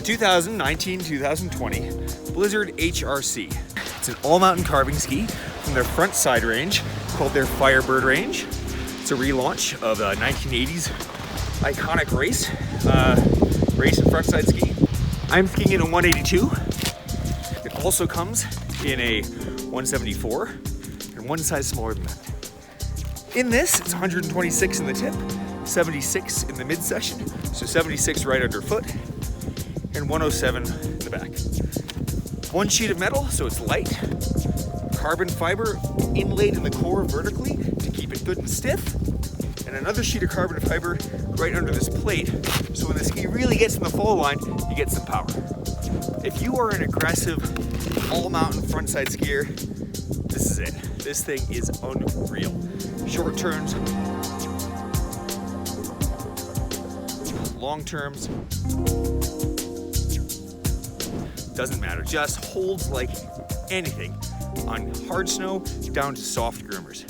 2019-2020 Blizzard HRC. It's an all-mountain carving ski from their front side range called their Firebird range. It's a relaunch of a 1980s iconic race and front side ski. I'm skiing in a 182. It also comes in a 174 and one size smaller than that. In this, it's 126 in the tip, 76 in the midsection, so 76 right underfoot, and 107 in the back. One sheet of metal, so it's light. Carbon fiber inlaid in the core vertically to keep it good and stiff. And another sheet of carbon fiber right under this plate, so when the ski really gets in the fall line, you get some power. If you are an aggressive, all-mountain frontside skier, this is it. This thing is unreal. Short turns, long turns, doesn't matter. Just holds like anything on hard snow down to soft groomers.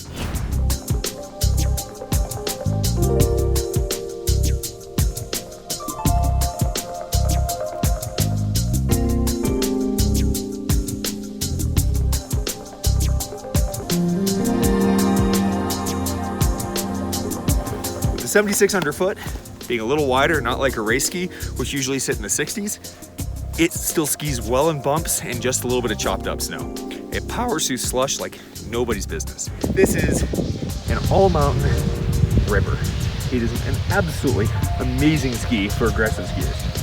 With the 76 underfoot, being a little wider, not like a race ski, which usually sit in the 60s, it still skis well in bumps and just a little bit of chopped up snow. It powers through slush like nobody's business. This is an all-mountain ripper. It is an absolutely amazing ski for aggressive skiers.